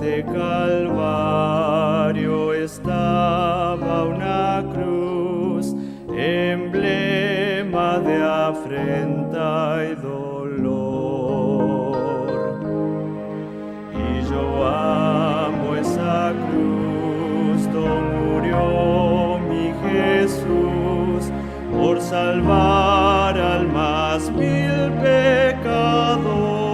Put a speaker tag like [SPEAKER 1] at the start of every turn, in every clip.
[SPEAKER 1] este Calvario estaba una cruz, emblema de afrenta y dolor. Y yo amo esa cruz, donde murió mi Jesús, por salvar al más vil pecador.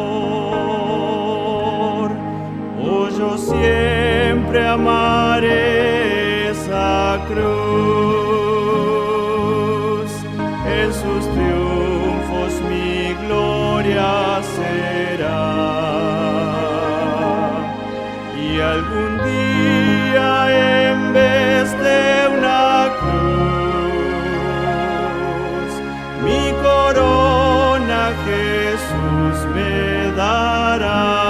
[SPEAKER 1] Oh, yo siempre amaré esa cruz, en sus triunfos mi gloria será. Y algún día, en vez de una cruz, mi corona Jesús me dará.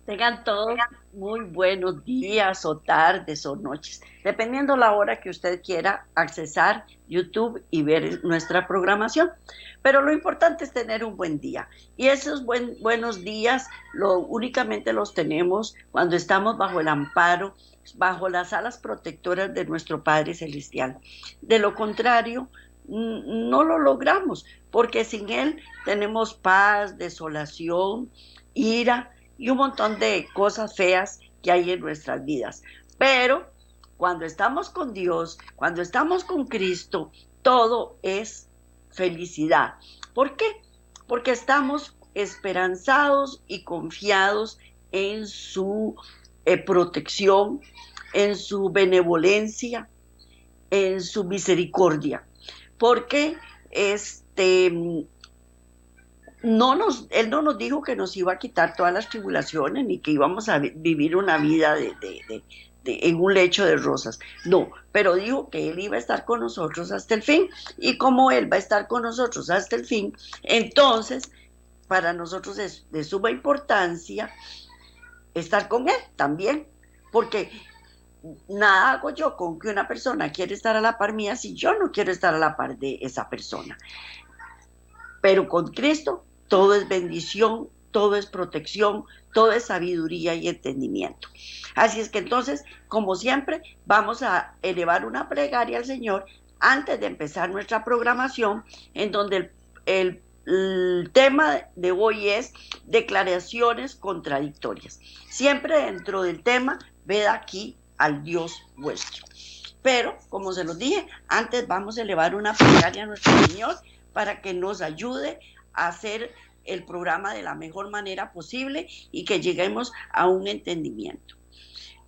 [SPEAKER 2] Tengan todos muy buenos días o tardes o noches, dependiendo la hora que usted quiera accesar YouTube y ver nuestra programación. Pero lo importante es tener un buen día. Y esos buenos días únicamente los tenemos cuando estamos bajo el amparo, bajo las alas protectoras de nuestro Padre Celestial. De lo contrario, no lo logramos, porque sin Él tenemos paz, desolación, ira y un montón de cosas feas que hay en nuestras vidas. Pero cuando estamos con Dios, cuando estamos con Cristo, todo es felicidad. ¿Por qué? Porque estamos esperanzados y confiados en su protección, en su benevolencia, en su misericordia. Porque Él no nos dijo que nos iba a quitar todas las tribulaciones ni que íbamos a vivir una vida en un lecho de rosas. No, pero dijo que Él iba a estar con nosotros hasta el fin. Y como Él va a estar con nosotros hasta el fin, entonces para nosotros es de suma importancia estar con Él también. Porque nada hago yo con que una persona quiere estar a la par mía si yo no quiero estar a la par de esa persona. Pero con Cristo todo es bendición, todo es protección, todo es sabiduría y entendimiento. Así es que entonces, como siempre, vamos a elevar una plegaria al Señor antes de empezar nuestra programación, en donde el tema de hoy es declaraciones contradictorias. Siempre dentro del tema, ved aquí al Dios vuestro. Pero, como se los dije, antes vamos a elevar una plegaria a nuestro Señor para que nos ayude a hacer el programa de la mejor manera posible y que lleguemos a un entendimiento.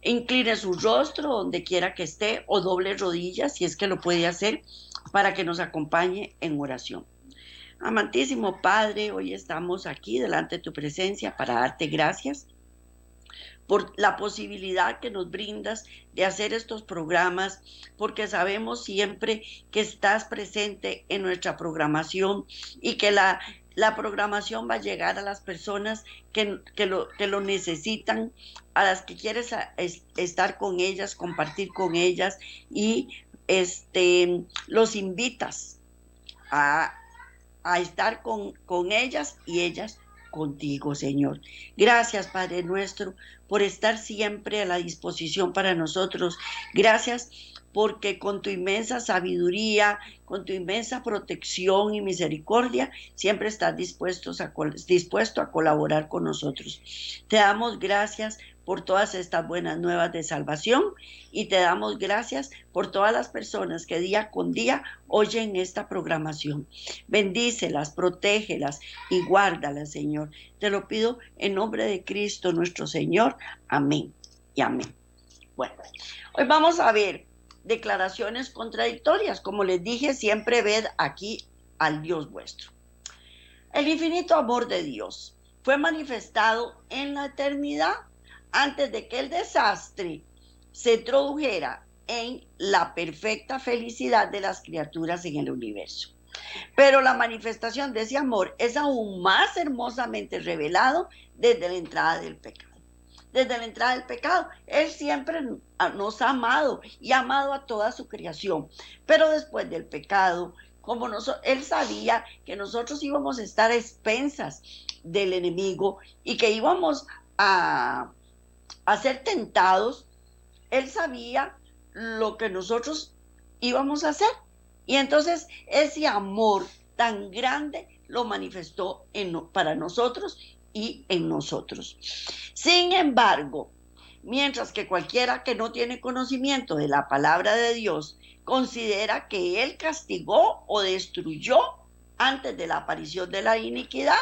[SPEAKER 2] Incline su rostro donde quiera que esté o doble rodillas si es que lo puede hacer para que nos acompañe en oración. Amantísimo Padre, hoy estamos aquí delante de tu presencia para darte gracias por la posibilidad que nos brindas de hacer estos programas, porque sabemos siempre que estás presente en nuestra programación y que la programación va a llegar a las personas que lo necesitan, a las que quieres estar con ellas, compartir con ellas y los invitas a estar con ellas y ellas contigo, Señor. Gracias, Padre nuestro, por estar siempre a la disposición para nosotros. Gracias porque con tu inmensa sabiduría, con tu inmensa protección y misericordia, siempre estás dispuesto a colaborar con nosotros. Te damos gracias por todas estas buenas nuevas de salvación y te damos gracias por todas las personas que día con día oyen esta programación. Bendícelas, protégelas y guárdalas, Señor. Te lo pido en nombre de Cristo nuestro Señor. Amén y amén. Bueno, hoy vamos a ver declaraciones contradictorias. Como les dije, siempre ved aquí al Dios vuestro. El infinito amor de Dios fue manifestado en la eternidad antes de que el desastre se tradujera en la perfecta felicidad de las criaturas en el universo. Pero la manifestación de ese amor es aún más hermosamente revelado desde la entrada del pecado. Desde la entrada del pecado, Él siempre nos ha amado y ha amado a toda su creación. Pero después del pecado, Él sabía que nosotros íbamos a estar a expensas del enemigo y que íbamos a ser tentados. Él sabía lo que nosotros íbamos a hacer. Y entonces ese amor tan grande lo manifestó para nosotros y en nosotros. Sin embargo, mientras que cualquiera que no tiene conocimiento de la palabra de Dios considera que Él castigó o destruyó antes de la aparición de la iniquidad,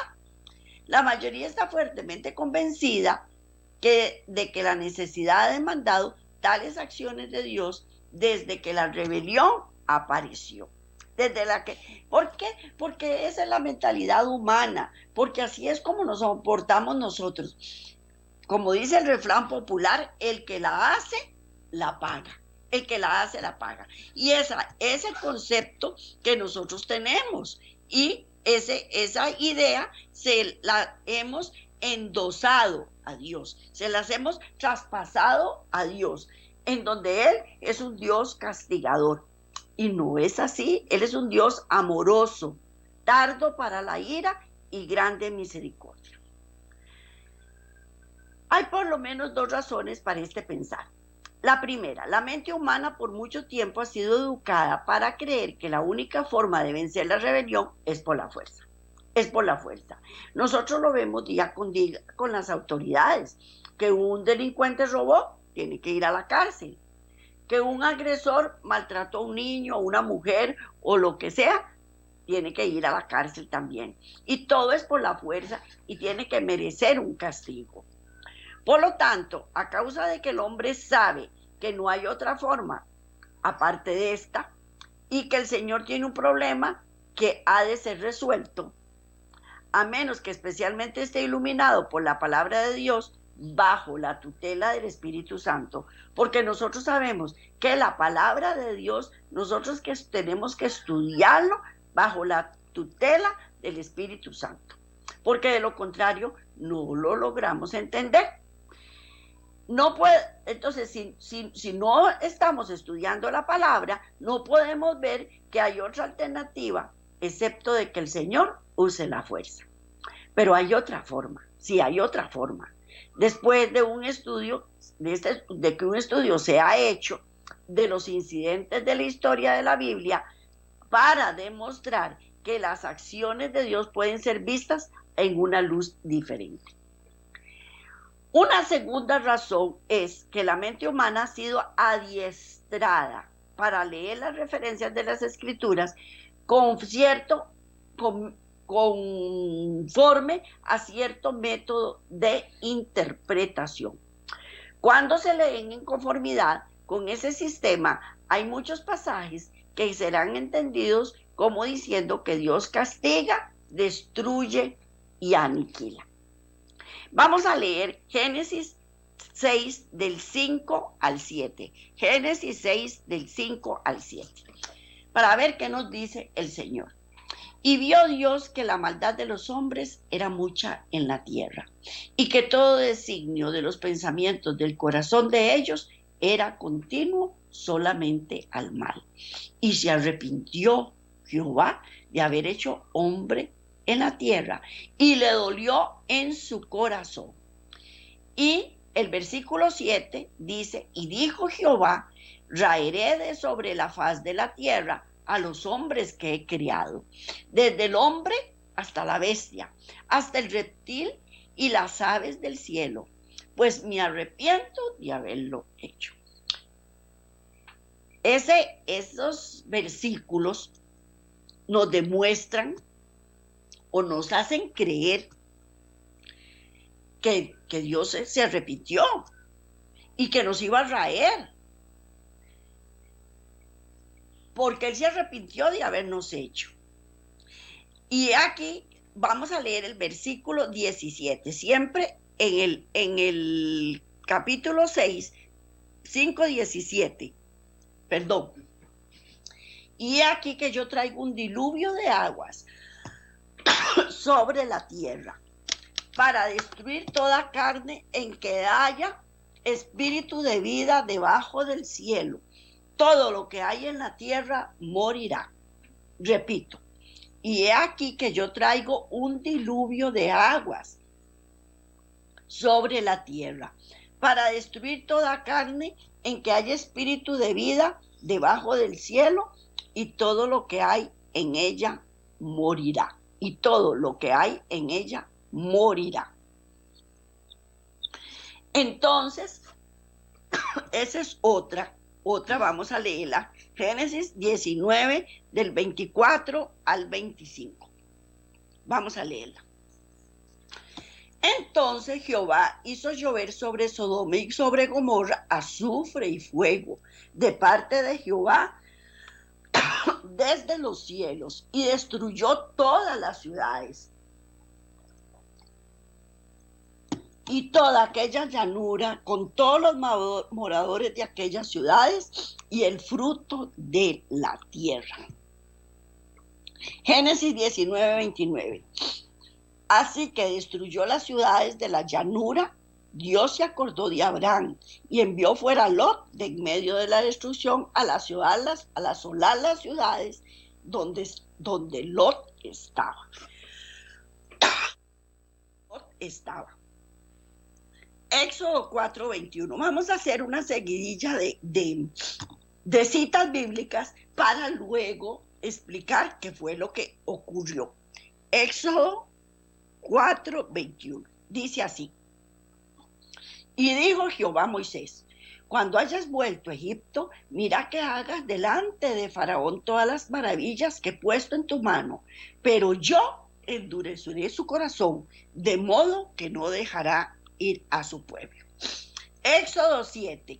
[SPEAKER 2] la mayoría está fuertemente convencida de que la necesidad ha demandado tales acciones de Dios desde que la rebelión apareció. ¿Por qué? Porque esa es la mentalidad humana, porque así es como nos comportamos nosotros. Como dice el refrán popular, el que la hace, la paga. El que la hace, la paga. Y ese es el concepto que nosotros tenemos. Y esa idea se la hemos endosado a Dios, se las hemos traspasado a Dios, en donde Él es un Dios castigador. Y no es así. Él es un Dios amoroso, tardo para la ira y grande misericordia. Hay por lo menos dos razones para este pensar. La primera, la mente humana por mucho tiempo ha sido educada para creer que la única forma de vencer la rebelión es por la fuerza. Es por la fuerza. Nosotros lo vemos día con día con las autoridades. Que un delincuente robó, tiene que ir a la cárcel. Que un agresor maltrató a un niño, a una mujer o lo que sea, tiene que ir a la cárcel también. Y todo es por la fuerza y tiene que merecer un castigo. Por lo tanto, a causa de que el hombre sabe que no hay otra forma aparte de esta y que el Señor tiene un problema que ha de ser resuelto, a menos que especialmente esté iluminado por la palabra de Dios, bajo la tutela del Espíritu Santo, porque nosotros sabemos que la palabra de Dios, nosotros que tenemos que estudiarlo bajo la tutela del Espíritu Santo, porque de lo contrario no lo logramos entender. No puede, entonces, si no estamos estudiando la palabra, no podemos ver que hay otra alternativa, excepto de que el Señor use la fuerza. Pero hay otra forma, sí hay otra forma. Después de un estudio, de que un estudio se ha hecho de los incidentes de la historia de la Biblia para demostrar que las acciones de Dios pueden ser vistas en una luz diferente. Una segunda razón es que la mente humana ha sido adiestrada para leer las referencias de las Escrituras conforme a cierto método de interpretación. Cuando se leen en conformidad con ese sistema, hay muchos pasajes que serán entendidos como diciendo que Dios castiga, destruye y aniquila. Vamos a leer Génesis 6 del 5 al 7. Génesis 6 del 5 al 7. Para ver qué nos dice el Señor. Y vio Dios que la maldad de los hombres era mucha en la tierra, y que todo designio de los pensamientos del corazón de ellos era continuo solamente al mal. Y se arrepintió Jehová de haber hecho hombre en la tierra, y le dolió en su corazón. Y el versículo 7 dice, y dijo Jehová, raeré de sobre la faz de la tierra a los hombres que he criado, desde el hombre hasta la bestia, hasta el reptil y las aves del cielo, pues me arrepiento de haberlo hecho. Esos versículos nos demuestran o nos hacen creer que Dios se arrepintió y que nos iba a raer, porque Él se arrepintió de habernos hecho. Y aquí vamos a leer el versículo 17, siempre en el capítulo 6, 5:17, perdón. Y aquí que yo traigo un diluvio de aguas sobre la tierra, para destruir toda carne en que haya espíritu de vida debajo del cielo. Todo lo que hay en la tierra morirá. Repito, y he aquí que yo traigo un diluvio de aguas sobre la tierra, para destruir toda carne en que haya espíritu de vida debajo del cielo, y todo lo que hay en ella morirá. Y todo lo que hay en ella morirá. Entonces, esa es otra, vamos a leerla. Génesis 19, del 24 al 25. Vamos a leerla. Entonces Jehová hizo llover sobre Sodoma y sobre Gomorra azufre y fuego de parte de Jehová desde los cielos, y destruyó todas las ciudades y toda aquella llanura con todos los moradores de aquellas ciudades y el fruto de la tierra. Génesis 19, 29. Así que destruyó las ciudades de la llanura. Dios se acordó de Abraham y envió fuera a Lot de en medio de la destrucción a asolar las ciudades donde Lot estaba. Éxodo 4:21. Vamos a hacer una seguidilla de citas bíblicas para luego explicar qué fue lo que ocurrió. Éxodo 4:21. Dice así: y dijo Jehová a Moisés: cuando hayas vuelto a Egipto, mira que hagas delante de Faraón todas las maravillas que he puesto en tu mano, pero yo endureceré su corazón, de modo que no dejará ir a su pueblo. Éxodo 7,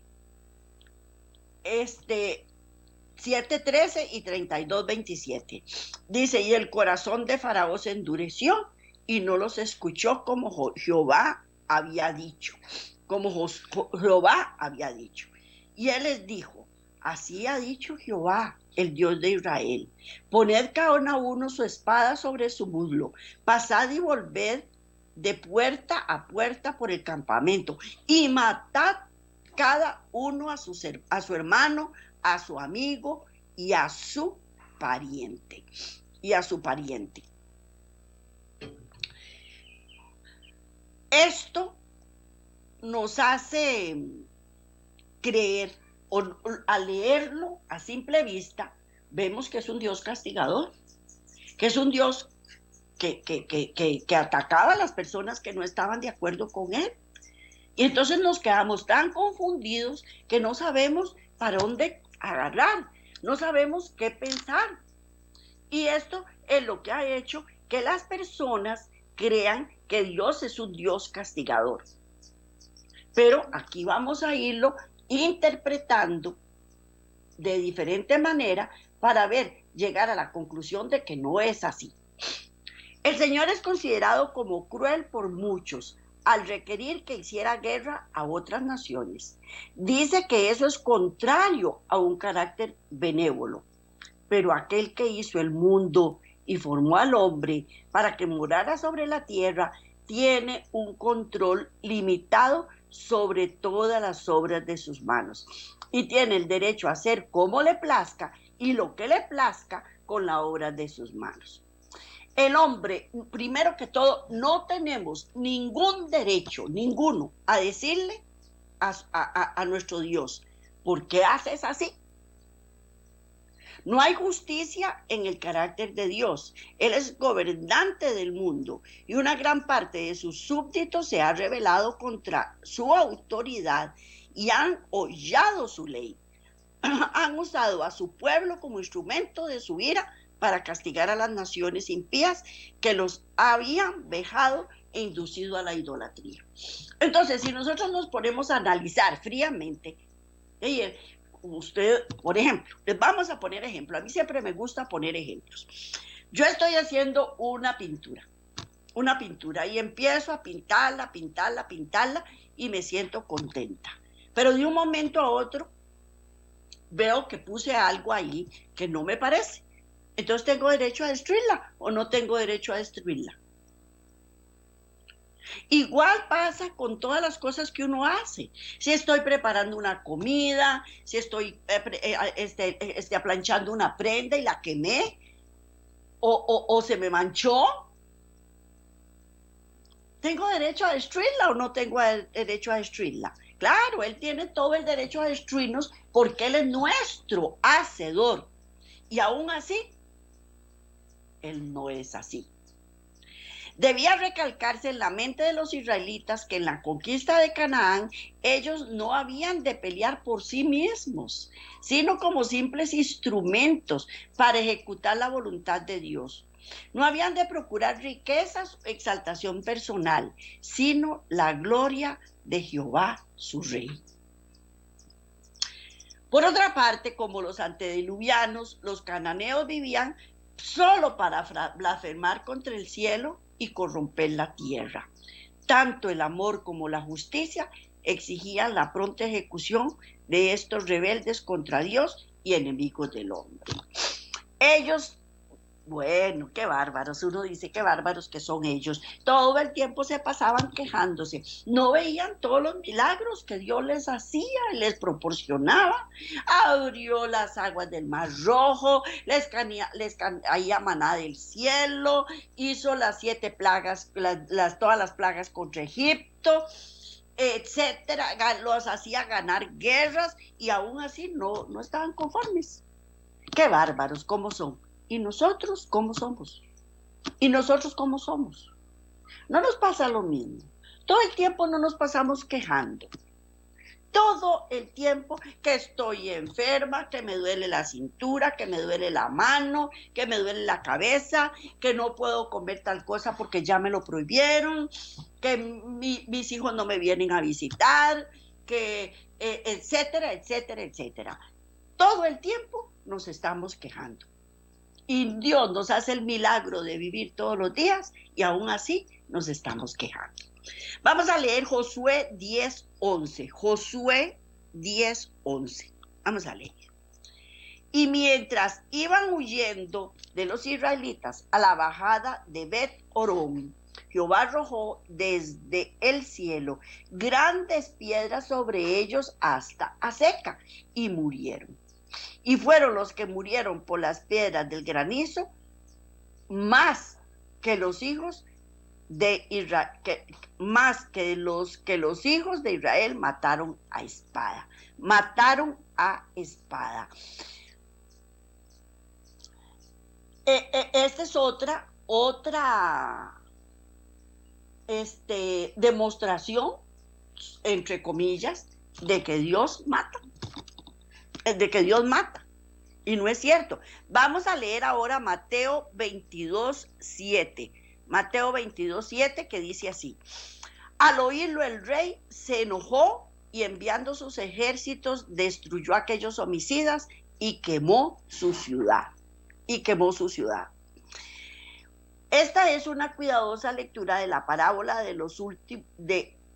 [SPEAKER 2] 7:13 y 32:27. Dice: y el corazón de Faraón se endureció y no los escuchó como Jehová había dicho. Y él les dijo: así ha dicho Jehová, el Dios de Israel: poned cada uno su espada sobre su muslo, pasad y volved de puerta a puerta por el campamento, y matad cada uno a su hermano, a su amigo y a su pariente. Esto nos hace creer, o al leerlo a simple vista, vemos que es un Dios castigador, que es un Dios que atacaba a las personas que no estaban de acuerdo con él. Y entonces nos quedamos tan confundidos que no sabemos para dónde agarrar, no sabemos qué pensar. Y esto es lo que ha hecho que las personas crean que Dios es un Dios castigador. Pero aquí vamos a irlo interpretando de diferente manera para llegar a la conclusión de que no es así. El Señor es considerado como cruel por muchos al requerir que hiciera guerra a otras naciones. Dice que eso es contrario a un carácter benévolo. Pero aquel que hizo el mundo y formó al hombre para que morara sobre la tierra tiene un control limitado sobre todas las obras de sus manos, y tiene el derecho a hacer como le plazca y lo que le plazca con la obra de sus manos. El hombre, primero que todo, no tenemos ningún derecho, ninguno, a decirle a nuestro Dios: ¿por qué haces así? No hay justicia en el carácter de Dios. Él es gobernante del mundo y una gran parte de sus súbditos se ha rebelado contra su autoridad y han hollado su ley. Han usado a su pueblo como instrumento de su ira para castigar a las naciones impías que los habían vejado e inducido a la idolatría. Entonces, si nosotros nos ponemos a analizar fríamente, usted, por ejemplo, les vamos a poner ejemplo. A mí siempre me gusta poner ejemplos. Yo estoy haciendo una pintura y empiezo a pintarla y me siento contenta. Pero de un momento a otro veo que puse algo ahí que no me parece. Entonces, ¿tengo derecho a destruirla o no tengo derecho a destruirla? Igual pasa con todas las cosas que uno hace. Si estoy preparando una comida, si estoy planchando una prenda y la quemé, o se me manchó. ¿Tengo derecho a destruirla o no tengo derecho a destruirla? Claro, Él tiene todo el derecho a destruirnos porque Él es nuestro hacedor. Y aún así, Él no es así. Debía recalcarse en la mente de los israelitas que en la conquista de Canaán ellos no habían de pelear por sí mismos, sino como simples instrumentos para ejecutar la voluntad de Dios. No habían de procurar riquezas o exaltación personal, sino la gloria de Jehová su rey. Por otra parte, como los antediluvianos, los cananeos vivían solo para blasfemar contra el cielo y corromper la tierra. Tanto el amor como la justicia exigían la pronta ejecución de estos rebeldes contra Dios y enemigos del hombre. Ellos, bueno, qué bárbaros, uno dice qué bárbaros que son ellos. Todo el tiempo se pasaban quejándose, no veían todos los milagros que Dios les hacía, les proporcionaba. Abrió las aguas del Mar Rojo, les caía maná del cielo, hizo las 7 plagas, todas las plagas contra Egipto, etcétera, los hacía ganar guerras y aún así no estaban conformes. Qué bárbaros, ¿cómo son? ¿Y nosotros cómo somos? ¿Y nosotros cómo somos? No nos pasa lo mismo. Todo el tiempo no nos pasamos quejando. Todo el tiempo que estoy enferma, que me duele la cintura, que me duele la mano, que me duele la cabeza, que no puedo comer tal cosa porque ya me lo prohibieron, que mis hijos no me vienen a visitar, que etcétera, etcétera, etcétera. Todo el tiempo nos estamos quejando. Y Dios nos hace el milagro de vivir todos los días y aún así nos estamos quejando. Vamos a leer Josué 10:11. Josué 10:11. Vamos a leer. Y mientras iban huyendo de los israelitas a la bajada de Bet-Orón, Jehová arrojó desde el cielo grandes piedras sobre ellos hasta Azeca y murieron. Y fueron los que murieron por las piedras del granizo, más que los hijos de Israel, más que los hijos de Israel mataron a espada. Mataron a espada. Esta es otra demostración, entre comillas, de que Dios mata. Y no es cierto. Vamos a leer ahora Mateo 22:7. Mateo 22:7, que dice así: al oírlo el rey se enojó y enviando sus ejércitos destruyó a aquellos homicidas y quemó su ciudad. Esta es una cuidadosa lectura de la parábola de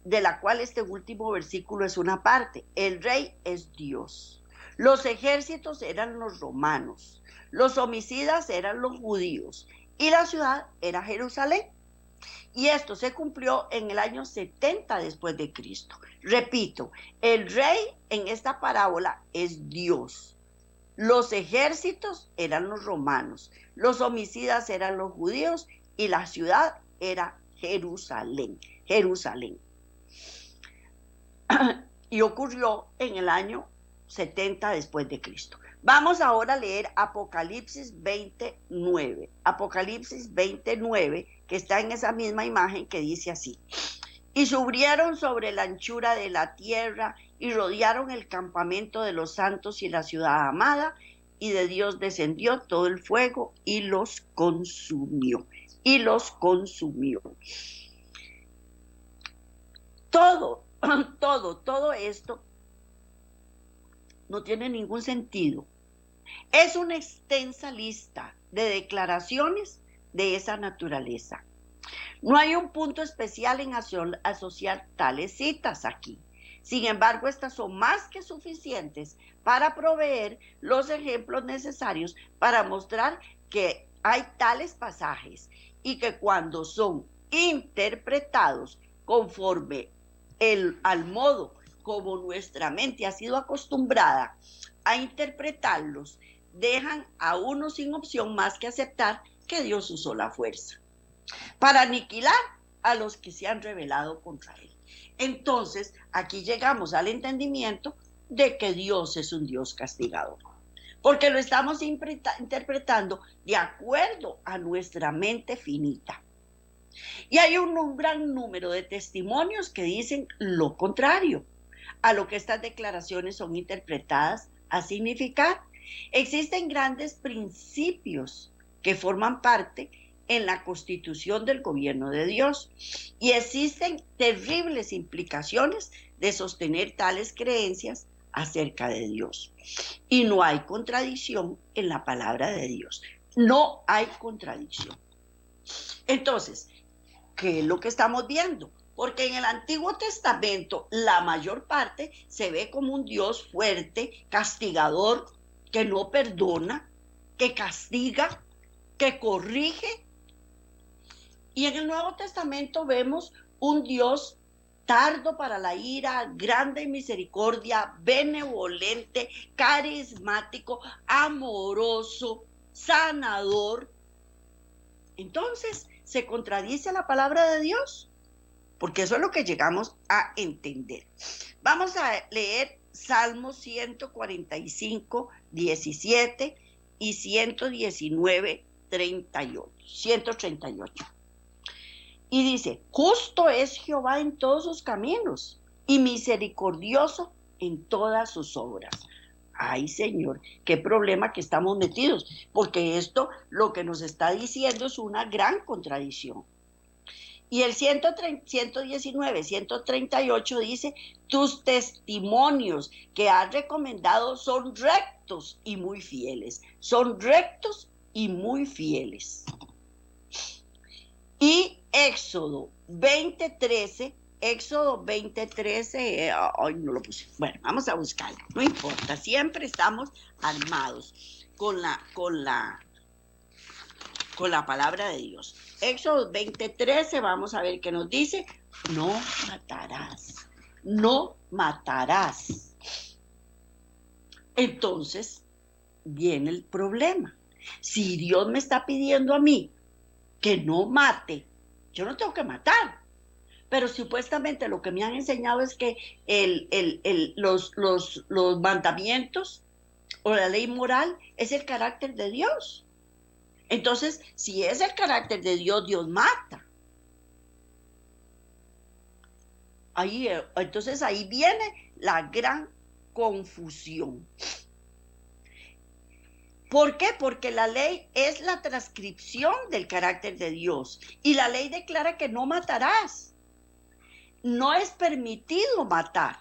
[SPEAKER 2] la cual este último versículo es una parte. El rey es Dios. Los ejércitos eran los romanos, los homicidas eran los judíos y la ciudad era Jerusalén. Y esto se cumplió en el año 70 después de Cristo. Repito, el rey en esta parábola es Dios. Los ejércitos eran los romanos, los homicidas eran los judíos y la ciudad era Jerusalén. Y ocurrió en el año 70 después de Cristo. Vamos ahora a leer Apocalipsis 20:9. Apocalipsis 20:9, que está en esa misma imagen, que dice así: y subieron sobre la anchura de la tierra y rodearon el campamento de los santos y la ciudad amada, y de Dios descendió todo el fuego y los consumió. Todo esto no tiene ningún sentido. Es una extensa lista de declaraciones de esa naturaleza. No hay un punto especial en asociar tales citas aquí. Sin embargo, estas son más que suficientes para proveer los ejemplos necesarios para mostrar que hay tales pasajes y que cuando son interpretados conforme al modo como nuestra mente ha sido acostumbrada a interpretarlos, dejan a uno sin opción más que aceptar que Dios usó la fuerza para aniquilar a los que se han rebelado contra él. Entonces, aquí llegamos al entendimiento de que Dios es un Dios castigador, porque lo estamos interpretando de acuerdo a nuestra mente finita. Y hay un gran número de testimonios que dicen lo contrario a lo que estas declaraciones son interpretadas a significar. Existen grandes principios que forman parte en la constitución del gobierno de Dios y existen terribles implicaciones de sostener tales creencias acerca de Dios. Y no hay contradicción en la palabra de Dios. No hay contradicción. Entonces, ¿qué es lo que estamos viendo? Porque en el Antiguo Testamento la mayor parte se ve como un Dios fuerte, castigador, que no perdona, que castiga, que corrige. Y en el Nuevo Testamento vemos un Dios tardo para la ira, grande en misericordia, benevolente, carismático, amoroso, sanador. Entonces, ¿se contradice la palabra de Dios? Porque eso es lo que llegamos a entender. Vamos a leer Salmos 145, 17 y 119, 138. Y dice, justo es Jehová en todos sus caminos y misericordioso en todas sus obras. Ay, Señor, qué problema que estamos metidos, porque esto lo que nos está diciendo es una gran contradicción. Y el 119, 138 dice, tus testimonios que has recomendado son rectos y muy fieles. Son rectos y muy fieles. Y Éxodo 20:13, ay, no lo puse. Bueno, vamos a buscarlo, no importa, siempre estamos armados con la palabra de Dios. Éxodo 20:13, vamos a ver qué nos dice. No matarás, no matarás. Entonces, viene el problema. Si Dios me está pidiendo a mí que no mate, yo no tengo que matar. Pero supuestamente lo que me han enseñado es que los mandamientos o la ley moral es el carácter de Dios. Entonces, si es el carácter de Dios, Dios mata. Entonces ahí viene la gran confusión. ¿Por qué? Porque la ley es la transcripción del carácter de Dios. Y la ley declara que no matarás. No es permitido matar.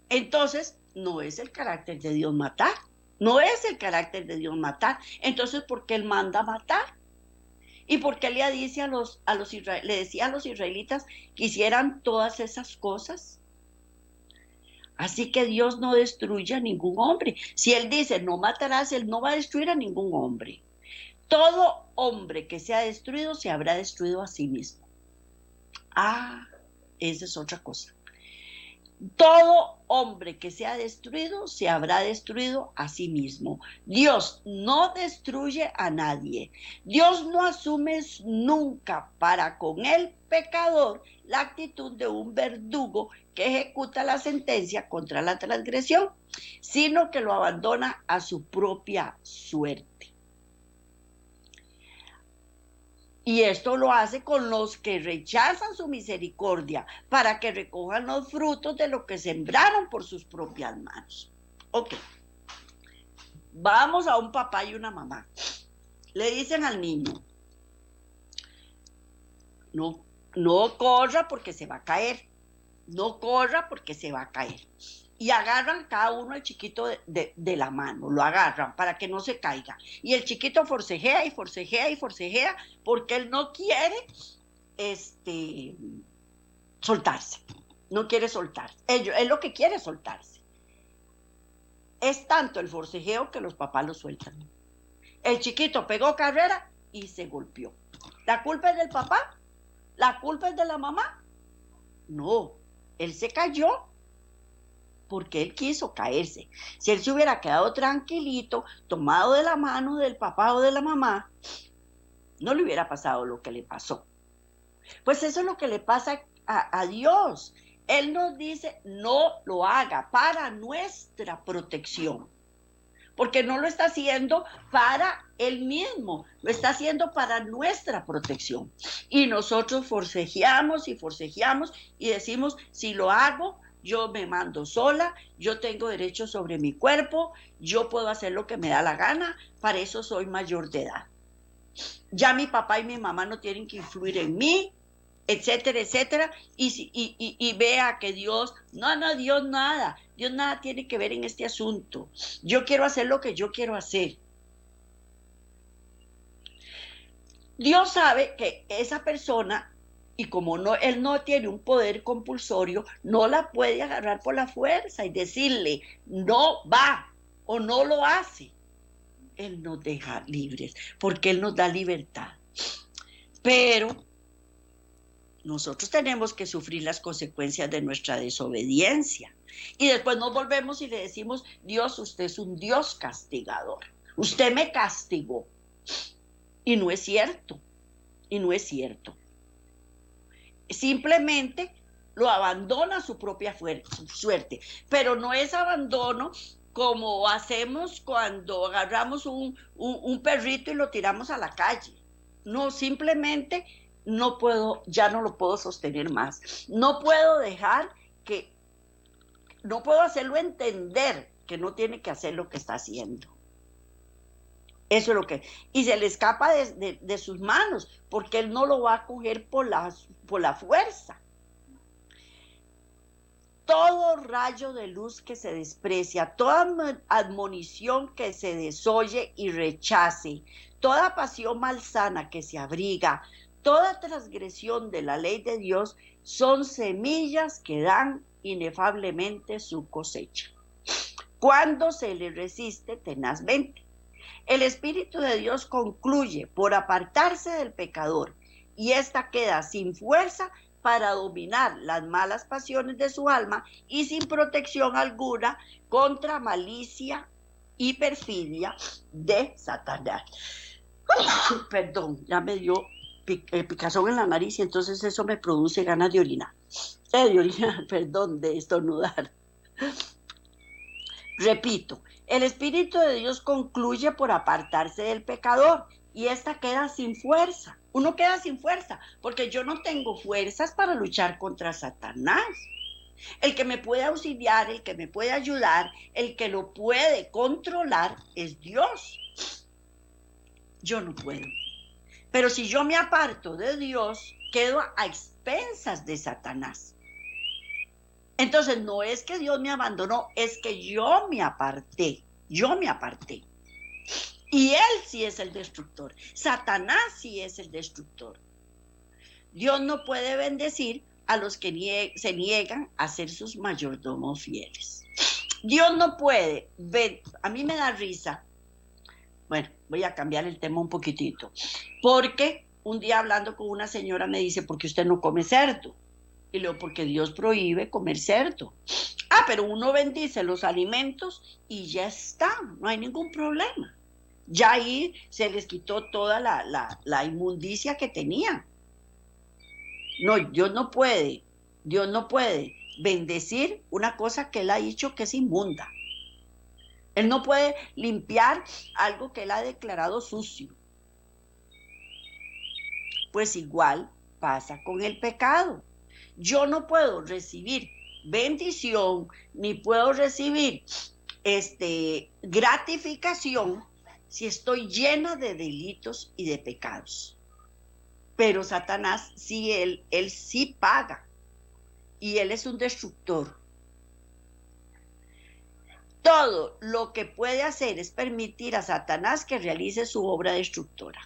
[SPEAKER 2] Entonces, no es el carácter de Dios matar. No es el carácter de Dios matar. Entonces, ¿por qué Él manda matar? ¿Y por qué le decía a los israelitas que hicieran todas esas cosas? Así que Dios no destruye a ningún hombre. Si Él dice no matarás, Él no va a destruir a ningún hombre. Todo hombre que sea destruido se habrá destruido a sí mismo. Esa es otra cosa. Todo hombre que sea destruido se habrá destruido a sí mismo. Dios no destruye a nadie. Dios no asume nunca para con el pecador la actitud de un verdugo que ejecuta la sentencia contra la transgresión, sino que lo abandona a su propia suerte. Y esto lo hace con los que rechazan su misericordia, para que recojan los frutos de lo que sembraron por sus propias manos. Ok. Vamos a un papá y una mamá. Le dicen al niño, no corra porque se va a caer. No corra porque se va a caer. Y agarran cada uno el chiquito de la mano, lo agarran para que no se caiga. Y el chiquito forcejea y forcejea y forcejea porque él no quiere soltarse. No quiere soltarse. Él lo que quiere es soltarse. Es tanto el forcejeo que los papás lo sueltan. El chiquito pegó carrera y se golpeó. ¿La culpa es del papá? ¿La culpa es de la mamá? No, él se cayó porque él quiso caerse. Si él se hubiera quedado tranquilito, tomado de la mano del papá o de la mamá, no le hubiera pasado lo que le pasó. Pues eso es lo que le pasa a Dios. Él nos dice, no lo haga para nuestra protección. Porque no lo está haciendo para él mismo, lo está haciendo para nuestra protección. Y nosotros forcejeamos y decimos, si lo hago, yo me mando sola, yo tengo derecho sobre mi cuerpo, yo puedo hacer lo que me da la gana, para eso soy mayor de edad. Ya mi papá y mi mamá no tienen que influir en mí, etcétera, etcétera, y vea que Dios nada tiene que ver en este asunto. Yo quiero hacer lo que yo quiero hacer. Dios sabe que esa persona, y como él no tiene un poder compulsorio, no la puede agarrar por la fuerza y decirle, no va o no lo hace. Él nos deja libres, porque Él nos da libertad. Pero nosotros tenemos que sufrir las consecuencias de nuestra desobediencia. Y después nos volvemos y le decimos, Dios, usted es un Dios castigador. Usted me castigó. Y no es cierto. Y no es cierto. Simplemente lo abandona a su propia suerte. Pero no es abandono como hacemos cuando agarramos un perrito y lo tiramos a la calle. No, simplemente ya no lo puedo sostener más. No puedo hacerlo entender que no tiene que hacer lo que está haciendo. Eso es lo que... Y se le escapa de sus manos, porque él no lo va a coger por la fuerza. Todo rayo de luz que se desprecia, toda admonición que se desoye y rechace, toda pasión malsana que se abriga, toda transgresión de la ley de Dios son semillas que dan inefablemente su cosecha, cuando se le resiste tenazmente. El Espíritu de Dios concluye por apartarse del pecador, y ésta queda sin fuerza para dominar las malas pasiones de su alma y sin protección alguna contra malicia y perfidia de Satanás. Perdón, ya me dio picazón en la nariz y entonces eso me produce ganas de orinar. De estornudar. Repito, el Espíritu de Dios concluye por apartarse del pecador y ésta queda sin fuerza. Uno queda sin fuerza porque yo no tengo fuerzas para luchar contra Satanás. El que me puede auxiliar, el que me puede ayudar, el que lo puede controlar es Dios. Yo no puedo. Pero si yo me aparto de Dios, quedo a expensas de Satanás. Entonces no es que Dios me abandonó, es que yo me aparté. Y Él sí es el destructor. Satanás sí es el destructor. Dios no puede bendecir a los que se niegan a ser sus mayordomos fieles. Dios no puede. A mí me da risa. Bueno, voy a cambiar el tema un poquitito. Porque un día hablando con una señora me dice, ¿por qué usted no come cerdo? Y le digo, porque Dios prohíbe comer cerdo. Pero uno bendice los alimentos y ya está, no hay ningún problema. Ya ahí se les quitó toda la inmundicia que tenían. No, Dios no puede bendecir una cosa que Él ha dicho que es inmunda. Él no puede limpiar algo que Él ha declarado sucio. Pues igual pasa con el pecado. Yo no puedo recibir bendición ni puedo recibir gratificación si estoy llena de delitos y de pecados. Pero Satanás sí, él sí paga y él es un destructor. Todo lo que puede hacer es permitir a Satanás que realice su obra destructora.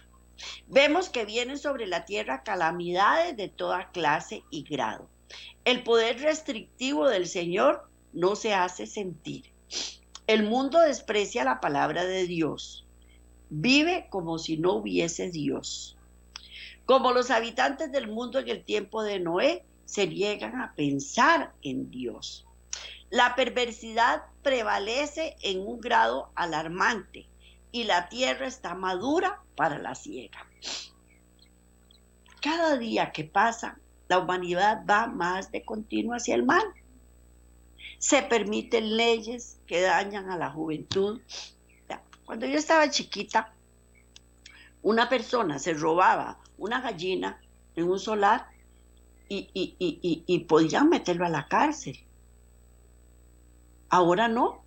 [SPEAKER 2] Vemos que vienen sobre la tierra calamidades de toda clase y grado. El poder restrictivo del Señor no se hace sentir. El mundo desprecia la palabra de Dios. Vive como si no hubiese Dios. Como los habitantes del mundo en el tiempo de Noé, se niegan a pensar en Dios. La perversidad prevalece en un grado alarmante y la tierra está madura para la siega. Cada día que pasa, la humanidad va más de continuo hacia el mal. Se permiten leyes que dañan a la juventud. Cuando yo estaba chiquita, una persona se robaba una gallina en un solar y podían meterlo a la cárcel. Ahora no,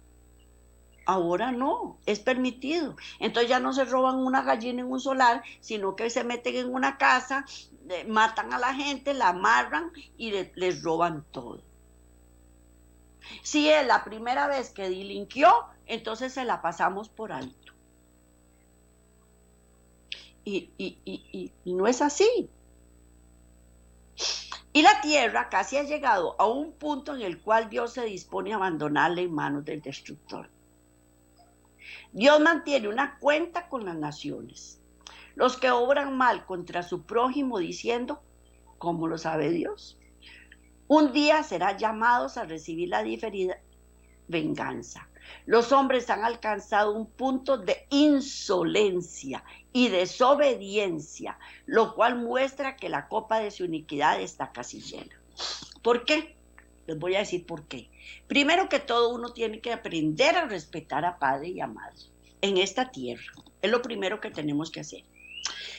[SPEAKER 2] es permitido. Entonces ya no se roban una gallina en un solar, sino que se meten en una casa, matan a la gente, la amarran y les roban todo. Si es la primera vez que delinquió, entonces se la pasamos por alto. Y no es así. Y la tierra casi ha llegado a un punto en el cual Dios se dispone a abandonarla en manos del destructor. Dios mantiene una cuenta con las naciones, los que obran mal contra su prójimo, diciendo, ¿cómo lo sabe Dios? Un día serán llamados a recibir la diferida venganza. Los hombres han alcanzado un punto de insolencia y desobediencia, lo cual muestra que la copa de su iniquidad está casi llena. ¿Por qué? Les voy a decir por qué. Primero que todo, uno tiene que aprender a respetar a padre y a madre en esta tierra. Es lo primero que tenemos que hacer.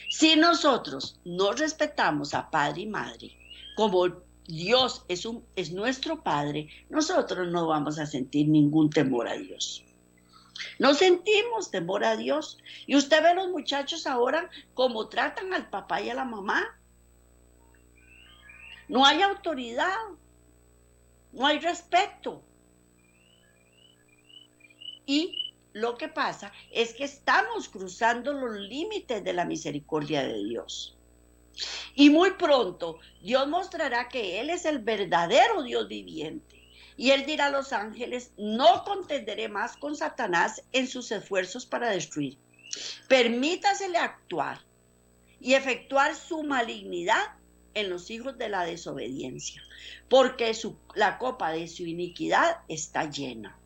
[SPEAKER 2] Si nosotros no respetamos a padre y madre, como Dios es nuestro Padre, nosotros no vamos a sentir ningún temor a Dios. No sentimos temor a Dios. Y usted ve a los muchachos ahora cómo tratan al papá y a la mamá. No hay autoridad, no hay respeto. Y lo que pasa es que estamos cruzando los límites de la misericordia de Dios. Y muy pronto Dios mostrará que Él es el verdadero Dios viviente. Y Él dirá a los ángeles, no contenderé más con Satanás en sus esfuerzos para destruir. Permítasele actuar y efectuar su malignidad en los hijos de la desobediencia, porque la copa de su iniquidad está llena.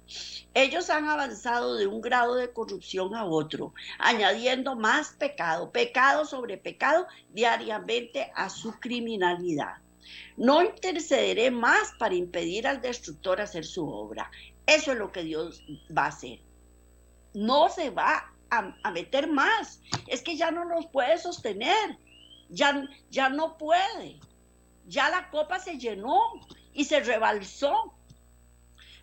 [SPEAKER 2] Ellos han avanzado de un grado de corrupción a otro, añadiendo más pecado, pecado sobre pecado, diariamente a su criminalidad. No intercederé más para impedir al destructor hacer su obra. Eso es lo que Dios va a hacer. No se va a meter más. Es que ya no los puede sostener. Ya no puede. Ya la copa se llenó y se rebalsó.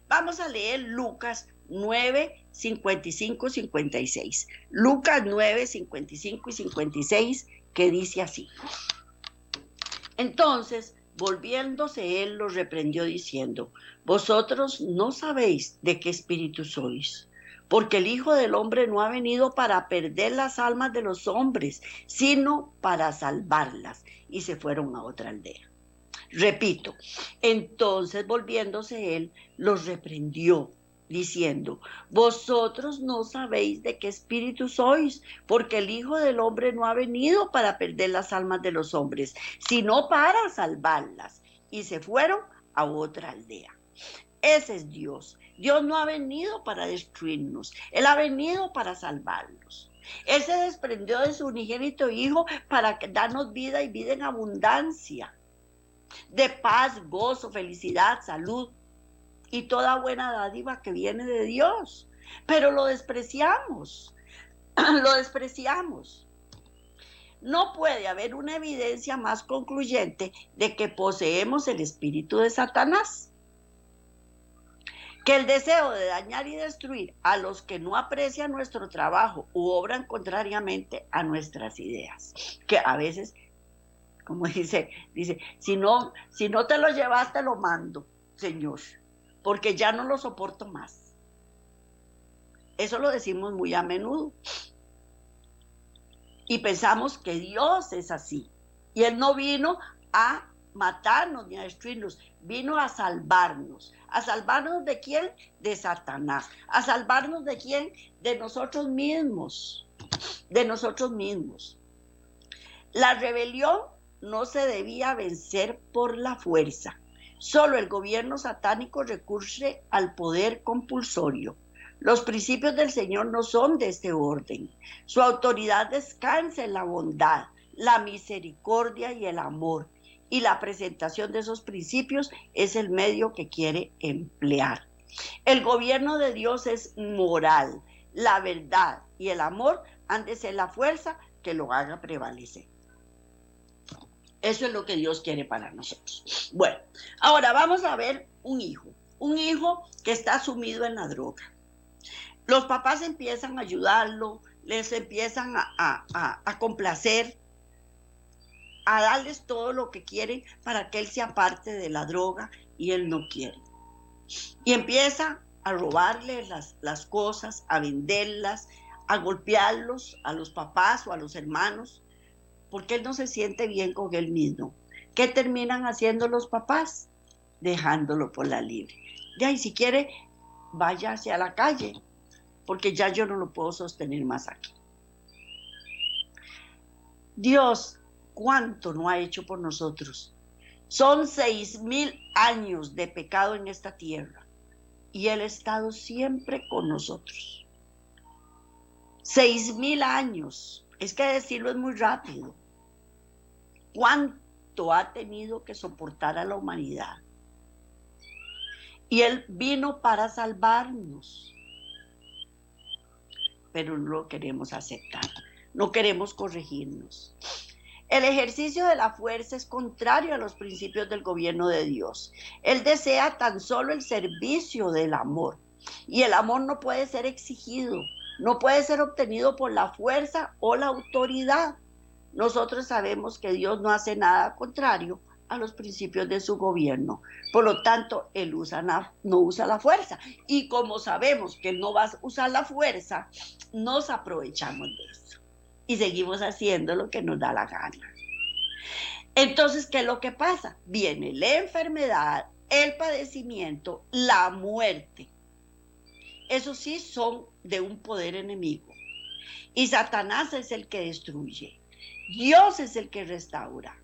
[SPEAKER 2] Vamos a leer Lucas 9, 55, 56. Lucas 9, 55 y 56, que dice así. Entonces, volviéndose él, los reprendió diciendo, vosotros no sabéis de qué espíritu sois, porque el Hijo del Hombre no ha venido para perder las almas de los hombres, sino para salvarlas. Y se fueron a otra aldea. Repito, entonces volviéndose él, los reprendió, diciendo, vosotros no sabéis de qué espíritu sois, porque el Hijo del Hombre no ha venido para perder las almas de los hombres, sino para salvarlas. Y se fueron a otra aldea. Ese es Dios. Dios no ha venido para destruirnos, Él ha venido para salvarnos. Él se desprendió de su unigénito Hijo para darnos vida y vida en abundancia, de paz, gozo, felicidad, salud y toda buena dádiva que viene de Dios. Pero lo despreciamos, lo despreciamos. No puede haber una evidencia más concluyente de que poseemos el espíritu de Satanás que el deseo de dañar y destruir a los que no aprecian nuestro trabajo u obran contrariamente a nuestras ideas, que a veces, como dice, si no te lo llevaste, lo mando, Señor, porque ya no lo soporto más. Eso lo decimos muy a menudo. Y pensamos que Dios es así. Y Él no vino a matarnos ni a destruirnos, vino a salvarnos. ¿A salvarnos de quién? De Satanás. ¿A salvarnos de quién? De nosotros mismos. De nosotros mismos. La rebelión no se debía vencer por la fuerza. Solo el gobierno satánico recurre al poder compulsorio. Los principios del Señor no son de este orden. Su autoridad descansa en la bondad, la misericordia y el amor. Y la presentación de esos principios es el medio que quiere emplear. El gobierno de Dios es moral. La verdad y el amor han de ser la fuerza que lo haga prevalecer. Eso es lo que Dios quiere para nosotros. Bueno, ahora vamos a ver un hijo que está sumido en la droga. Los papás empiezan a ayudarlo, les empiezan a complacer, a darles todo lo que quieren para que él se aparte de la droga y él no quiere. Y empieza a robarle las cosas, a venderlas, a golpearlos a los papás o a los hermanos, porque él no se siente bien con él mismo. ¿Qué terminan haciendo los papás? Dejándolo por la libre. Ya, y si quiere, vaya hacia la calle, porque ya yo no lo puedo sostener más aquí. Dios, ¿cuánto no ha hecho por nosotros? Son 6,000 años de pecado en esta tierra y Él ha estado siempre con nosotros. 6,000 años, es que decirlo es muy rápido. ¿Cuánto ha tenido que soportar a la humanidad? Y Él vino para salvarnos, pero no lo queremos aceptar, no queremos corregirnos. El ejercicio de la fuerza es contrario a los principios del gobierno de Dios. Él desea tan solo el servicio del amor, y el amor no puede ser exigido, no puede ser obtenido por la fuerza o la autoridad. Nosotros sabemos que Dios no hace nada contrario a los principios de su gobierno. Por lo tanto, Él no usa la fuerza. Y como sabemos que Él no va a usar la fuerza, nos aprovechamos de eso. Y seguimos haciendo lo que nos da la gana. Entonces, ¿qué es lo que pasa? Viene la enfermedad, el padecimiento, la muerte. Esos sí son de un poder enemigo. Y Satanás es el que destruye. Dios es el que restaura.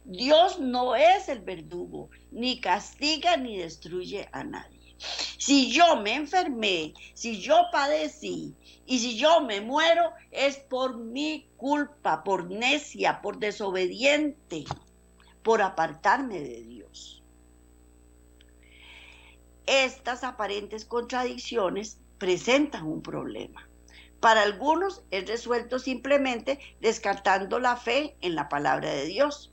[SPEAKER 2] Dios no es el verdugo, ni castiga ni destruye a nadie. Si yo me enfermé, si yo padecí y si yo me muero, es por mi culpa, por necia, por desobediente, por apartarme de Dios. Estas aparentes contradicciones presentan un problema. Para algunos es resuelto simplemente descartando la fe en la palabra de Dios,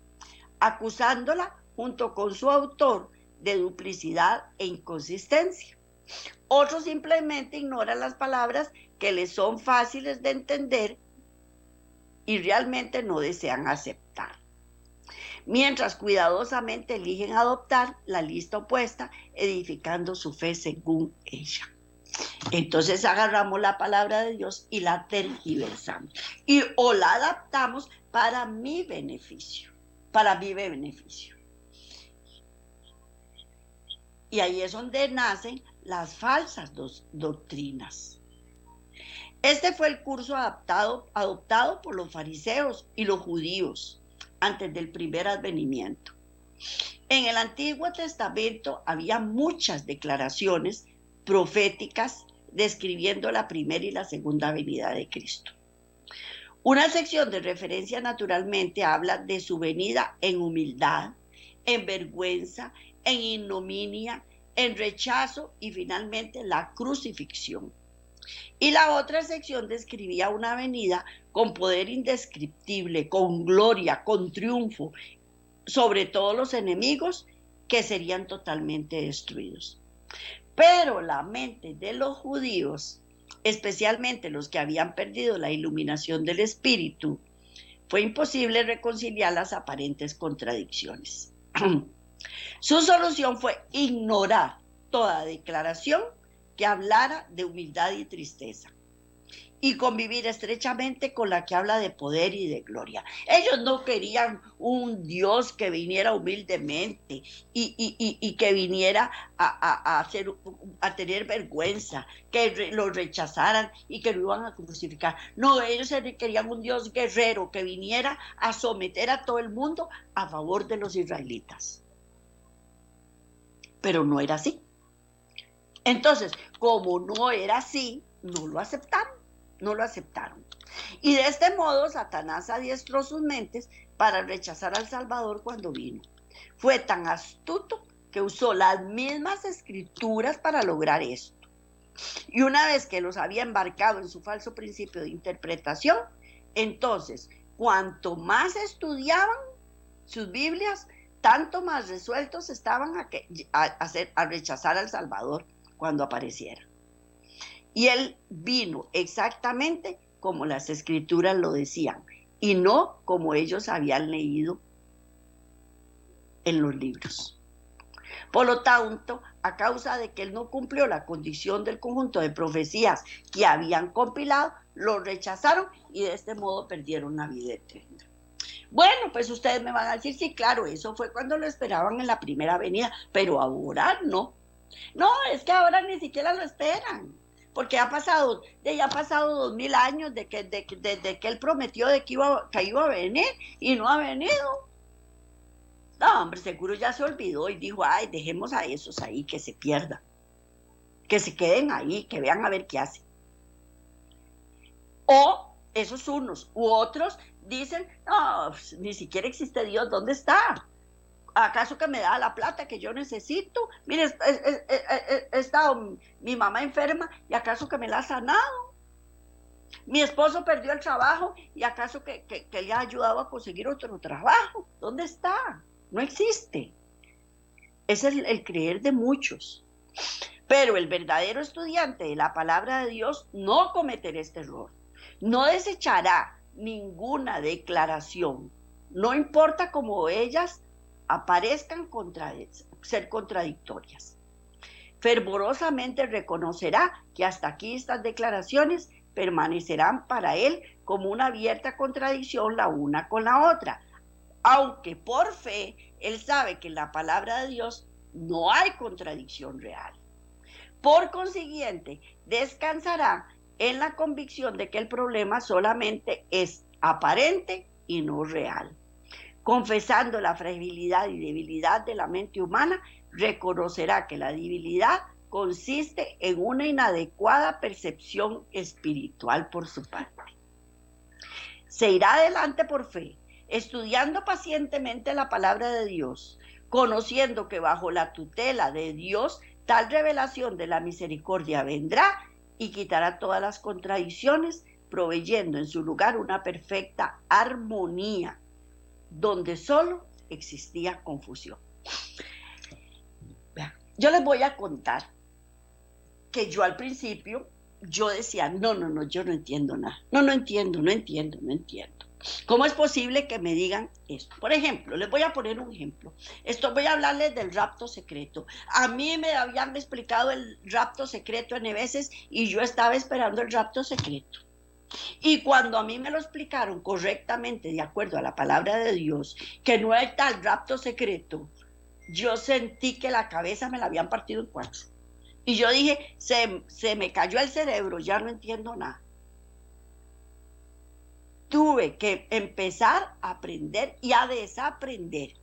[SPEAKER 2] acusándola junto con su autor de duplicidad e inconsistencia. Otros simplemente ignoran las palabras que les son fáciles de entender y realmente no desean aceptar. Mientras cuidadosamente eligen adoptar la lista opuesta, edificando su fe según ella. Entonces agarramos la palabra de Dios y la tergiversamos. O la adaptamos para mi beneficio. Para mi beneficio. Y ahí es donde nacen las falsas doctrinas. Este fue el curso adoptado por los fariseos y los judíos antes del primer advenimiento. En el Antiguo Testamento había muchas declaraciones proféticas describiendo la primera y la segunda venida de Cristo. Una sección de referencia naturalmente habla de su venida en humildad, en vergüenza, en ignominia, en rechazo y finalmente la crucifixión. Y la otra sección describía una venida con poder indescriptible, con gloria, con triunfo, sobre todos los enemigos que serían totalmente destruidos. Pero la mente de los judíos, especialmente los que habían perdido la iluminación del Espíritu, fue imposible reconciliar las aparentes contradicciones. Su solución fue ignorar toda declaración que hablara de humildad y tristeza y convivir estrechamente con la que habla de poder y de gloria. Ellos no querían un Dios que viniera humildemente y que viniera a tener vergüenza, que lo rechazaran y que lo iban a crucificar. No, ellos querían un Dios guerrero que viniera a someter a todo el mundo a favor de los israelitas. pero no era así. Entonces, como no era así, no lo aceptaron. Y de este modo, Satanás adiestró sus mentes para rechazar al Salvador cuando vino. Fue tan astuto que usó las mismas escrituras para lograr esto. Y una vez que los había embarcado en su falso principio de interpretación, entonces, cuanto más estudiaban sus Biblias, tanto más resueltos estaban a rechazar al Salvador cuando apareciera. Y él vino exactamente como las escrituras lo decían, y no como ellos habían leído en los libros. Por lo tanto, a causa de que él no cumplió la condición del conjunto de profecías que habían compilado, lo rechazaron y de este modo perdieron la vida eterna. Bueno, pues ustedes me van a decir, sí, claro, eso fue cuando lo esperaban en la primera venida, pero ahora no. No, es que ahora ni siquiera lo esperan, porque ya ha pasado 2000 años desde que él prometió que iba a venir y no ha venido. No, hombre, seguro ya se olvidó y dijo, ay, dejemos a esos ahí que se pierdan, que se queden ahí, que vean a ver qué hacen. O esos unos u otros dicen, no, pues, ni siquiera existe Dios, ¿dónde está? ¿Acaso que me da la plata que yo necesito? Mire, he estado mi mamá enferma y acaso que me la ha sanado. Mi esposo perdió el trabajo y acaso que le ha ayudado a conseguir otro trabajo. ¿Dónde está? No existe. Ese es el creer de muchos. Pero el verdadero estudiante de la palabra de Dios no cometerá este error. No desechará ninguna declaración. No importa cómo ellas aparezcan ser contradictorias. Fervorosamente reconocerá que hasta aquí estas declaraciones permanecerán para él como una abierta contradicción la una con la otra, aunque por fe él sabe que en la palabra de Dios no hay contradicción real. Por consiguiente, descansará en la convicción de que el problema solamente es aparente y no real. Confesando la fragilidad y debilidad de la mente humana, reconocerá que la debilidad consiste en una inadecuada percepción espiritual por su parte. Se irá adelante por fe, estudiando pacientemente la palabra de Dios, conociendo que bajo la tutela de Dios tal revelación de la misericordia vendrá y quitará todas las contradicciones, proveyendo en su lugar una perfecta armonía, donde solo existía confusión. Yo les voy a contar que yo al principio, yo decía, no, yo no entiendo nada. No entiendo. ¿Cómo es posible que me digan esto? Por ejemplo, les voy a poner un ejemplo. Voy a hablarles del rapto secreto. A mí me habían explicado el rapto secreto N veces y yo estaba esperando el rapto secreto. Y cuando a mí me lo explicaron correctamente, de acuerdo a la palabra de Dios, que no es tal rapto secreto, yo sentí que la cabeza me la habían partido en 4. Y yo dije, se me cayó el cerebro, ya no entiendo nada. Tuve que empezar a aprender y a desaprender.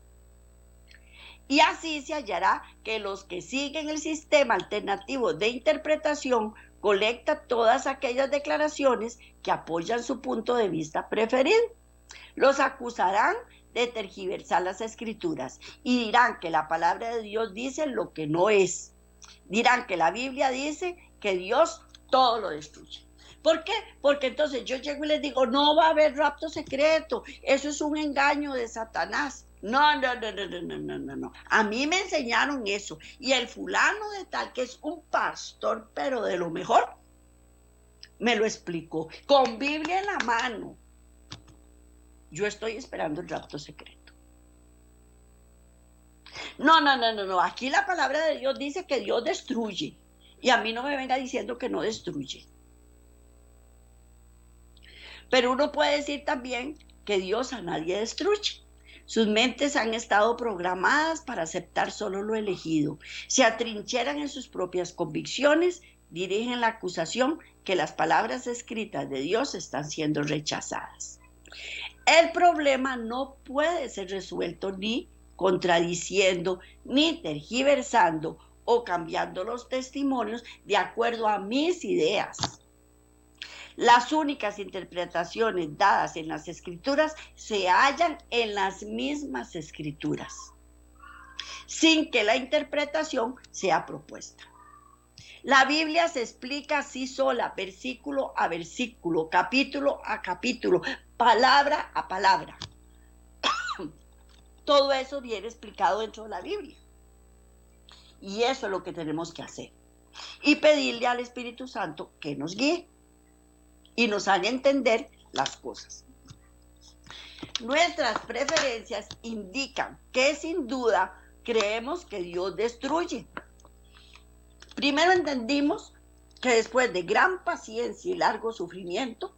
[SPEAKER 2] Y así se hallará que los que siguen el sistema alternativo de interpretación colecta todas aquellas declaraciones que apoyan su punto de vista preferido. Los acusarán de tergiversar las escrituras y dirán que la palabra de Dios dice lo que no es. Dirán que la Biblia dice que Dios todo lo destruye. ¿Por qué? Porque entonces yo llego y les digo, no va a haber rapto secreto, eso es un engaño de Satanás. No. A mí me enseñaron eso. Y el fulano de tal, que es un pastor, pero de lo mejor, me lo explicó, con Biblia en la mano. Yo estoy esperando el rapto secreto. No. Aquí la palabra de Dios dice que Dios destruye. Y a mí no me venga diciendo que no destruye. Pero uno puede decir también que Dios a nadie destruye. Sus mentes han estado programadas para aceptar solo lo elegido. Se atrincheran en sus propias convicciones, dirigen la acusación que las palabras escritas de Dios están siendo rechazadas. El problema no puede ser resuelto ni contradiciendo, ni tergiversando o cambiando los testimonios de acuerdo a mis ideas. Las únicas interpretaciones dadas en las Escrituras se hallan en las mismas Escrituras, sin que la interpretación sea propuesta. La Biblia se explica así sola, versículo a versículo, capítulo a capítulo, palabra a palabra. Todo eso viene explicado dentro de la Biblia. Y eso es lo que tenemos que hacer. Y pedirle al Espíritu Santo que nos guíe y nos haga entender las cosas. Nuestras preferencias indican que sin duda creemos que Dios destruye. Primero entendimos que después de gran paciencia y largo sufrimiento,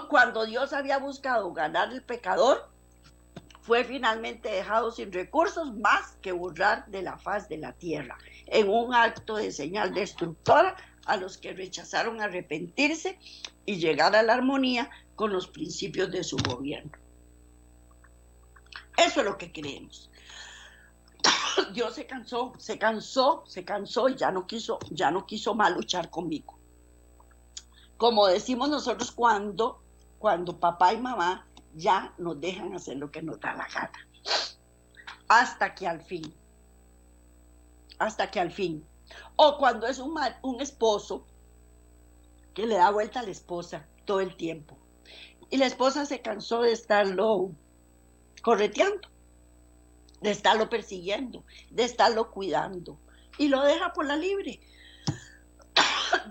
[SPEAKER 2] cuando Dios había buscado ganar al pecador, fue finalmente dejado sin recursos más que borrar de la faz de la tierra, en un acto de señal destructora a los que rechazaron arrepentirse y llegar a la armonía con los principios de su gobierno. Eso es lo que creemos. Dios se cansó y ya no quiso más luchar conmigo. Como decimos nosotros cuando papá y mamá ya nos dejan hacer lo que nos da la gana. Hasta que al fin. O cuando es un esposo que le da vuelta a la esposa todo el tiempo. Y la esposa se cansó de estarlo correteando, de estarlo persiguiendo, de estarlo cuidando. Y lo deja por la libre.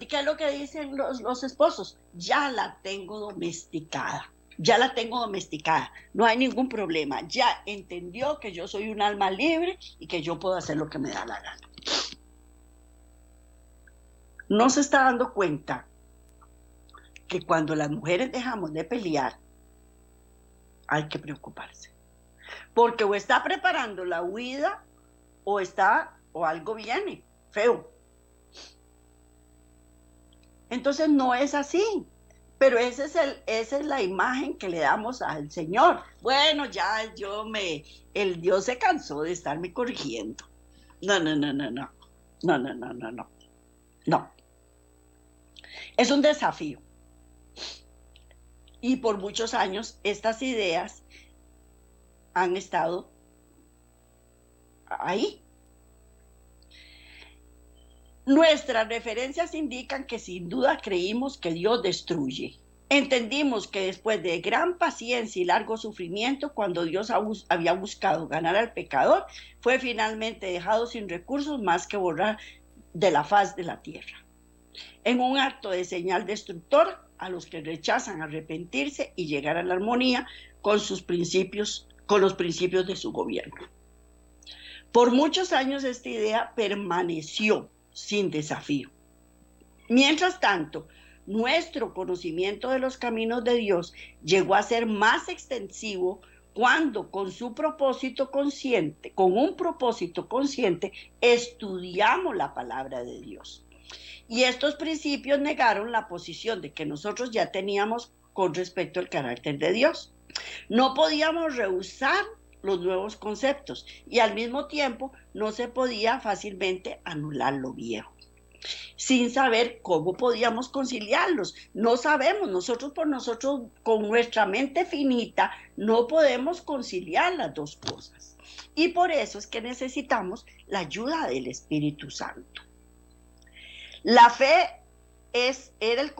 [SPEAKER 2] ¿Qué es lo que dicen los esposos? Ya la tengo domesticada. No hay ningún problema. Ya entendió que yo soy un alma libre y que yo puedo hacer lo que me da la gana. No se está dando cuenta que cuando las mujeres dejamos de pelear, hay que preocuparse. Porque o está preparando la huida o algo viene feo. Entonces no es así. Pero esa es la imagen que le damos al Señor. Bueno, ya el Dios se cansó de estarme corrigiendo. No. Es un desafío. Y por muchos años estas ideas han estado ahí. Nuestras referencias indican que sin duda creímos que Dios destruye. Entendimos que después de gran paciencia y largo sufrimiento, cuando Dios había buscado ganar al pecador, fue finalmente dejado sin recursos más que borrar de la faz de la tierra, en un acto de señal destructora a los que rechazan arrepentirse y llegar a la armonía con los principios de su gobierno. Por muchos años esta idea permaneció sin desafío. Mientras tanto, nuestro conocimiento de los caminos de Dios llegó a ser más extensivo cuando con un propósito consciente, estudiamos la palabra de Dios. Y estos principios negaron la posición de que nosotros ya teníamos con respecto al carácter de Dios. No podíamos rehusar los nuevos conceptos y al mismo tiempo no se podía fácilmente anular lo viejo, sin saber cómo podíamos conciliarlos. No sabemos, nosotros con nuestra mente finita no podemos conciliar las dos cosas, y por eso es que necesitamos la ayuda del Espíritu Santo. La fe era el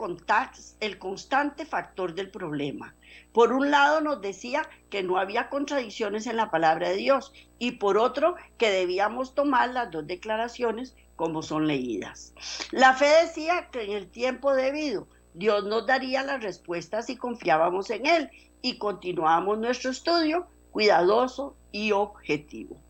[SPEAKER 2] constante factor del problema. Por un lado nos decía que no había contradicciones en la palabra de Dios y por otro que debíamos tomar las dos declaraciones como son leídas. La fe decía que en el tiempo debido Dios nos daría las respuestas si confiábamos en Él y continuábamos nuestro estudio cuidadoso y objetivo.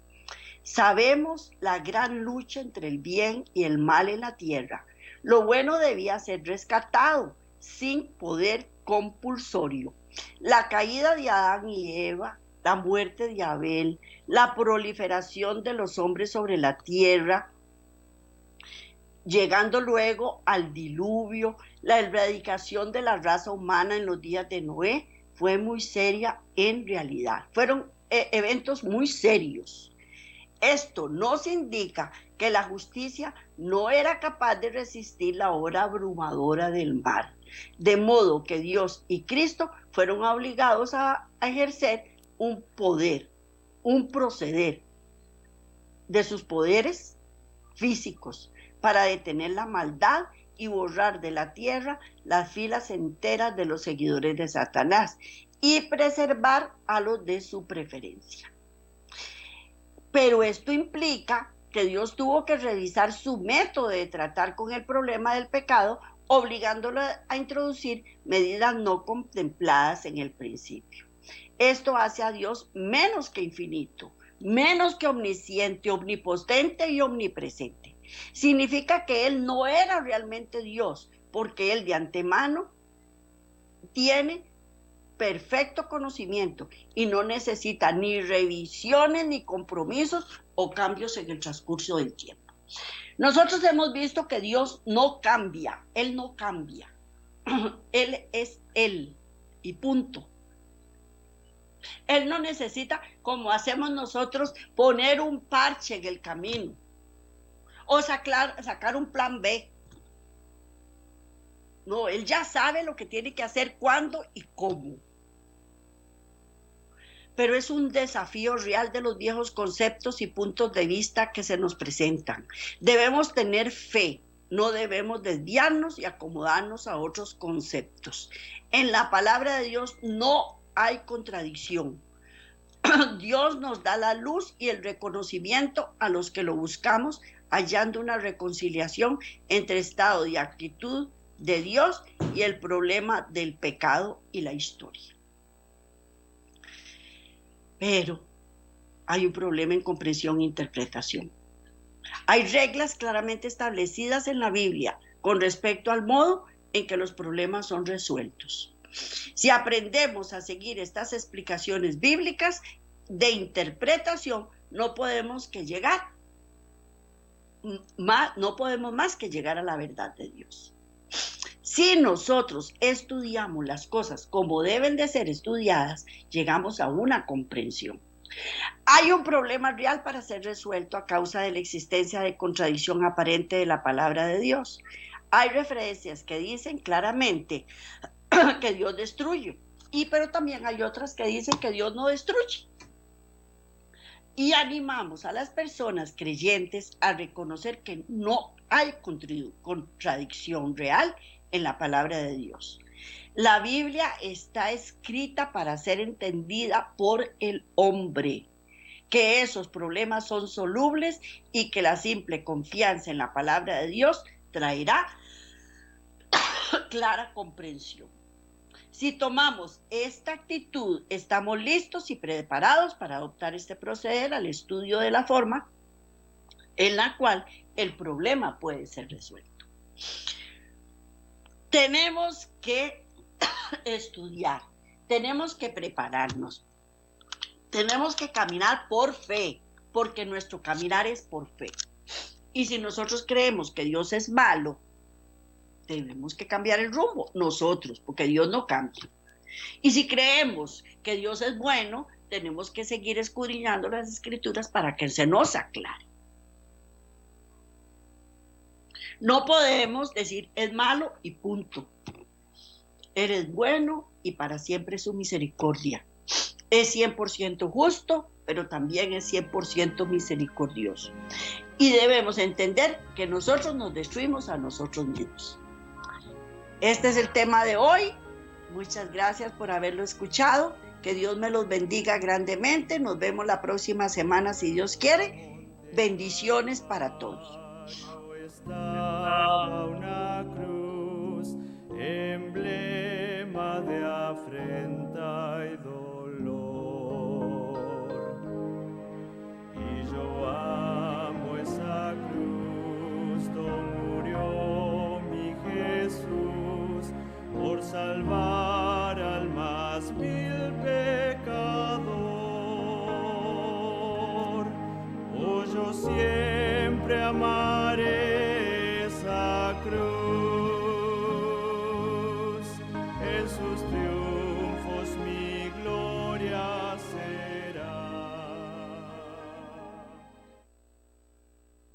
[SPEAKER 2] Sabemos la gran lucha entre el bien y el mal en la tierra. Lo bueno debía ser rescatado sin poder compulsorio. La caída de Adán y Eva, la muerte de Abel, la proliferación de los hombres sobre la tierra, llegando luego al diluvio, la erradicación de la raza humana en los días de Noé, fue muy seria en realidad. Fueron eventos muy serios. Esto nos indica que la justicia no era capaz de resistir la hora abrumadora del mar, de modo que Dios y Cristo fueron obligados a ejercer un poder, un proceder de sus poderes físicos para detener la maldad y borrar de la tierra las filas enteras de los seguidores de Satanás y preservar a los de su preferencia. Pero esto implica que Dios tuvo que revisar su método de tratar con el problema del pecado, obligándolo a introducir medidas no contempladas en el principio. Esto hace a Dios menos que infinito, menos que omnisciente, omnipotente y omnipresente. Significa que Él no era realmente Dios, porque Él de antemano tiene perfecto conocimiento y no necesita ni revisiones, ni compromisos o cambios en el transcurso del tiempo. Nosotros hemos visto que Dios no cambia, Él no cambia. Él es Él y punto. Él no necesita, como hacemos nosotros, poner un parche en el camino o sacar un plan B. No, Él ya sabe lo que tiene que hacer, cuándo y cómo. Pero es un desafío real de los viejos conceptos y puntos de vista que se nos presentan. Debemos tener fe, no debemos desviarnos y acomodarnos a otros conceptos. En la palabra de Dios no hay contradicción. Dios nos da la luz y el reconocimiento a los que lo buscamos, hallando una reconciliación entre estado y actitud de Dios y el problema del pecado y la historia. Pero hay un problema en comprensión e interpretación. Hay reglas claramente establecidas en la Biblia con respecto al modo en que los problemas son resueltos. Si aprendemos a seguir estas explicaciones bíblicas de interpretación, no podemos más que llegar a la verdad de Dios. Si nosotros estudiamos las cosas como deben de ser estudiadas, llegamos a una comprensión. Hay un problema real para ser resuelto a causa de la existencia de contradicción aparente de la palabra de Dios. Hay referencias que dicen claramente que Dios destruye, pero también hay otras que dicen que Dios no destruye. Y animamos a las personas creyentes a reconocer que no hay contradicción real en la palabra de Dios. La Biblia está escrita para ser entendida por el hombre, que esos problemas son solubles y que la simple confianza en la palabra de Dios traerá clara comprensión. Si tomamos esta actitud, estamos listos y preparados para adoptar este proceder al estudio de la forma en la cual el problema puede ser resuelto. Tenemos que estudiar, tenemos que prepararnos, tenemos que caminar por fe, porque nuestro caminar es por fe. Y si nosotros creemos que Dios es malo, tenemos que cambiar el rumbo, nosotros, porque Dios no cambia. Y si creemos que Dios es bueno, tenemos que seguir escudriñando las Escrituras para que se nos aclare. No podemos decir es malo y punto. Eres bueno y para siempre su misericordia. Es 100% justo, pero también es 100% misericordioso. Y debemos entender que nosotros nos destruimos a nosotros mismos. Este es el tema de hoy. Muchas gracias por haberlo escuchado. Que Dios me los bendiga grandemente. Nos vemos la próxima semana si Dios quiere. Bendiciones para todos.
[SPEAKER 1] Estaba una cruz, emblema de afrenta y dolor. Y yo amo esa cruz, donde murió mi Jesús por salvar al más vil pecador. Oh, yo siempre amaré